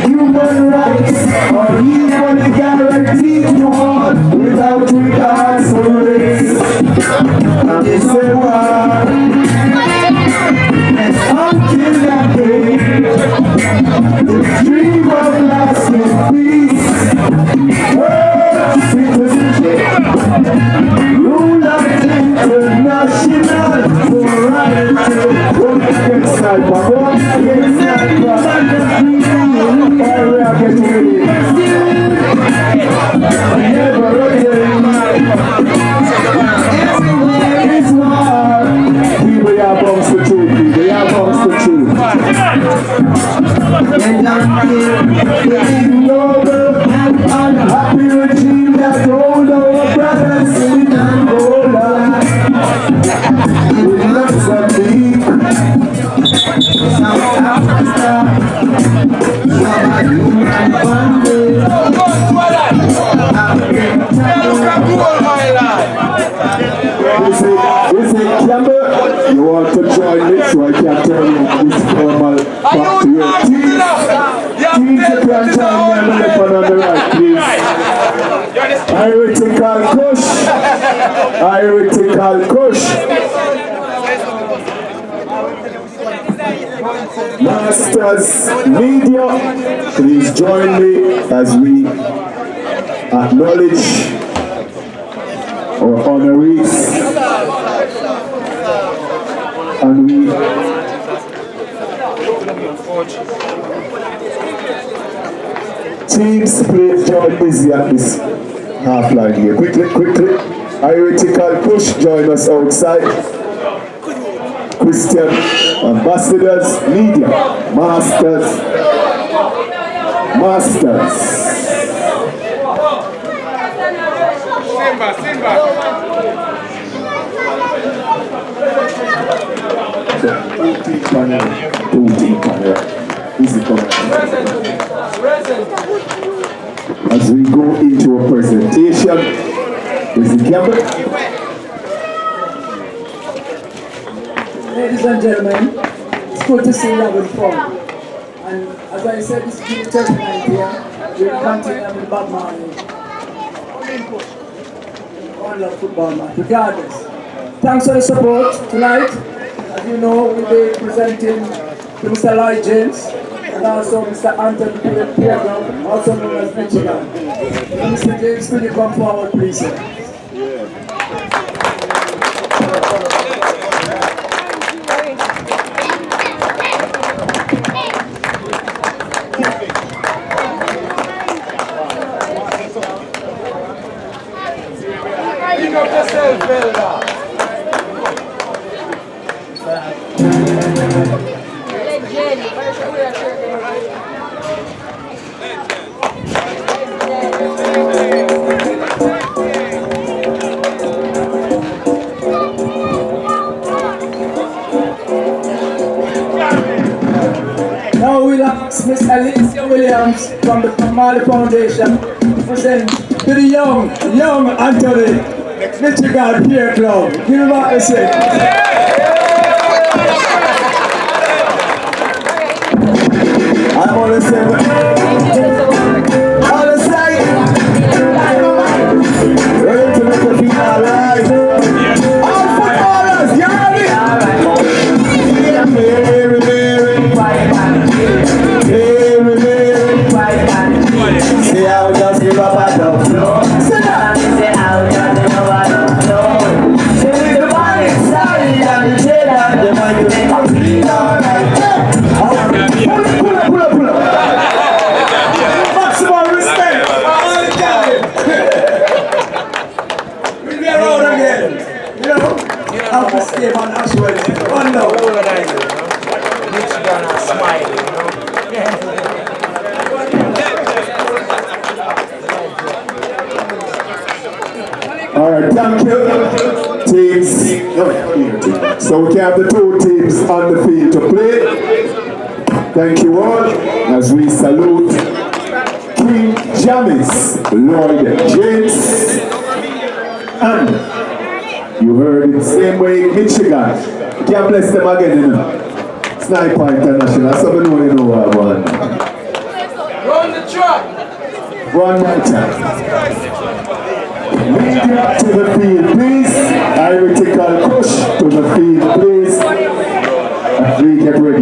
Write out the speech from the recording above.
Human rights or even guaranteed to all without regards to race. And they say why? And until that day, the dream of lasting peace, world citizenship, rule of international morality. One against sniper, one against sniper. Fire against ready. Never again. It's war. People are bombs the truth. They are bombs the truth. And I'm here to ignore and unhappy regime that hold our brothers in Angola. With lots of deep. South Africa. You want to join me so I can tell you this formal back to your team. Teams, you can join me on the left and on the right, please. Heretical Kush. Heretical Kush. Masters Media, please join me as we acknowledge our honorees and we teams, please join busy at this half line here. Quickly. Heretical Push, join us outside. Christian Ambassadors, Media, Masters. Simba. Two team panel. Easy comment. As we go into a presentation, is the camera. Ladies and gentlemen, it's good to see you having fun. And as I said, this is the 39th year. We'll continue with Bob Marley. One love football match, regardless. Thanks for the support tonight. As you know, we'll be presenting to Mr. Lloyd James and also Mr. Anthony Pierre, also known as Michigan. Mr. James, could you come forward, please, sir? Now we'll ask Miss Alicia Williams from the Marley Foundation to present to the young Anthony Michigan Peer Club. Give him what I say. I'm on the same. On the side. Ready to make the feet alive. All footballers, you ready? Say I'll just give up at the floor. Say that. Say I'll just give up at the floor. Say with the money inside and the shade and the money make a feel alright. Pull up. Maximum respect. All the time. We'll be around again. You know? I'll be stay on Ashwell. One now. Michigan Smiley, you know? Alright, thank you. Teams. So we can have the two teams on the field to play. Thank you all as we salute King Jammys, Lord James, and you heard it same way in Michigan. Can't bless them again, you know. Sniper International, so we know you know what I want. Run the track. One more time. Lead it to the field, please. I will take a push to the field, please. And we get ready.